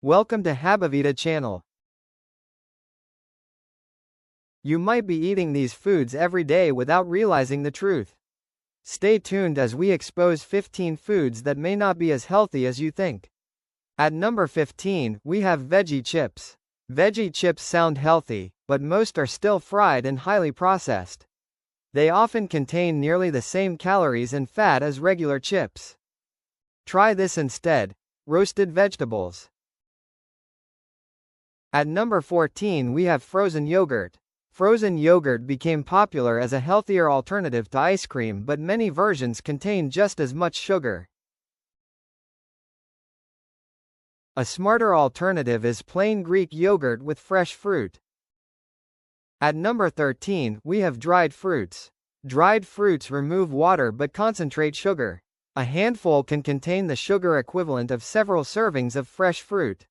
Welcome to Habavita channel. You might be eating these foods every day without realizing the truth. Stay tuned as we expose 15 foods that may not be as healthy as you think. At number 15, we have veggie chips. Veggie chips sound healthy, but most are still fried and highly processed. They often contain nearly the same calories and fat as regular chips. Try this instead: roasted vegetables. At number 14 we have frozen yogurt. Frozen yogurt became popular as a healthier alternative to ice cream, but many versions contain just as much sugar. A smarter alternative is plain Greek yogurt with fresh fruit. At number 13, we have dried fruits. Dried fruits remove water but concentrate sugar. A handful can contain the sugar equivalent of several servings of fresh fruit.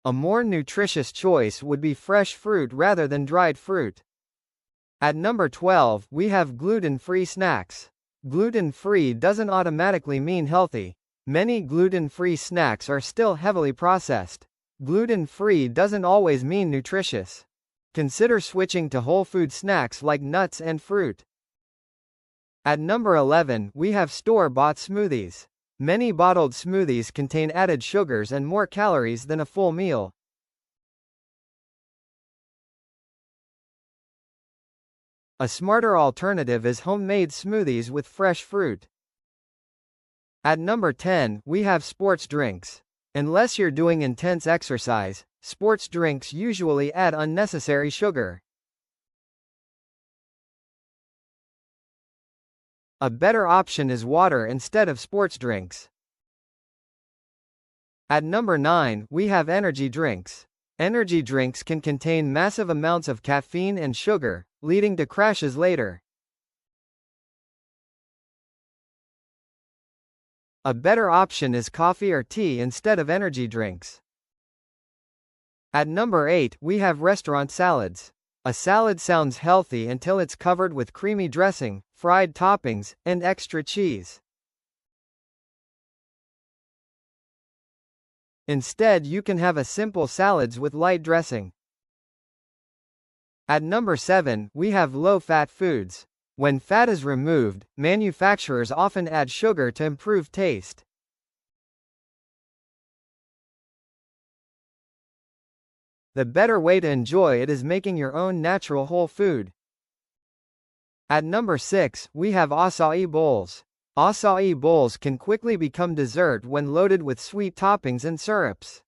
A more nutritious choice would be fresh fruit rather than dried fruit. At number 12, we have gluten-free snacks. Gluten-free doesn't automatically mean healthy. Many gluten-free snacks are still heavily processed. Gluten-free doesn't always mean nutritious. Consider switching to whole food snacks like nuts and fruit. At number 11, we have store-bought smoothies. Many bottled smoothies contain added sugars and more calories than a full meal. A smarter alternative is homemade smoothies with fresh fruit. At number 10, we have sports drinks. Unless you're doing intense exercise, sports drinks usually add unnecessary sugar. A better option is water instead of sports drinks. At number 9, we have energy drinks. Energy drinks can contain massive amounts of caffeine and sugar, leading to crashes later. A better option is coffee or tea instead of energy drinks. At number 8, we have restaurant salads. A salad sounds healthy until it's covered with creamy dressing, fried toppings, and extra cheese. Instead, you can have a simple salads with light dressing. At number 7, we have low-fat foods. When fat is removed, manufacturers often add sugar to improve taste. The better way to enjoy it is making your own natural whole food. At number 6, we have acai bowls. Acai bowls can quickly become dessert when loaded with sweet toppings and syrups.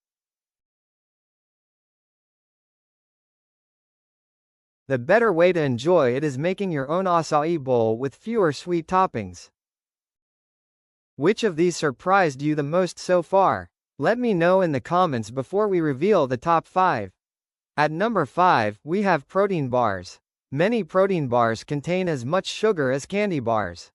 The better way to enjoy it is making your own acai bowl with fewer sweet toppings. Which of these surprised you the most so far? Let me know in the comments before we reveal the top 5. At number 5, we have protein bars. Many protein bars contain as much sugar as candy bars.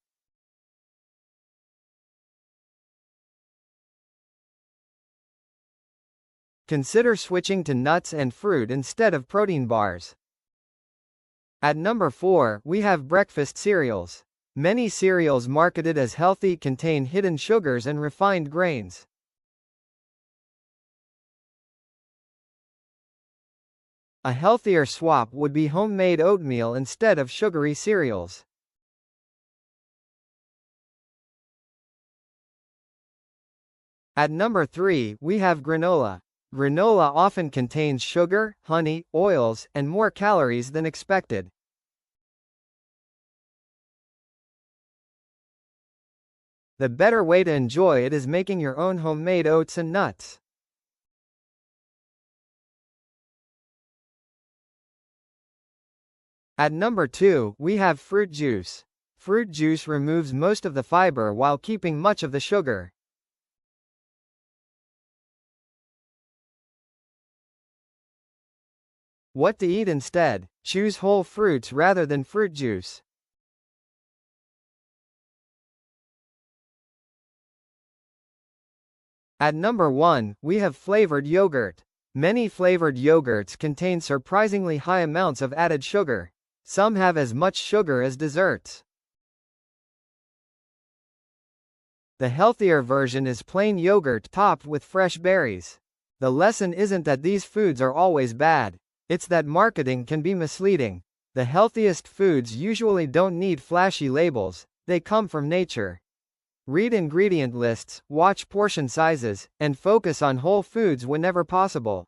Consider switching to nuts and fruit instead of protein bars. At number 4, we have breakfast cereals. Many cereals marketed as healthy contain hidden sugars and refined grains. A healthier swap would be homemade oatmeal instead of sugary cereals. At number 3, we have granola. Granola often contains sugar, honey, oils, and more calories than expected. The better way to enjoy it is making your own homemade oats and nuts. At number 2, we have fruit juice. Fruit juice removes most of the fiber while keeping much of the sugar. What to eat instead? Choose whole fruits rather than fruit juice. At number 1, we have flavored yogurt. Many flavored yogurts contain surprisingly high amounts of added sugar. Some have as much sugar as desserts. The healthier version is plain yogurt topped with fresh berries. The lesson isn't that these foods are always bad. It's that marketing can be misleading. The healthiest foods usually don't need flashy labels, they come from nature. Read ingredient lists, watch portion sizes, and focus on whole foods whenever possible.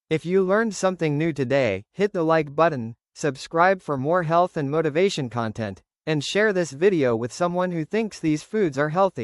If you learned something new today, hit the like button, subscribe for more health and motivation content, and share this video with someone who thinks these foods are healthy.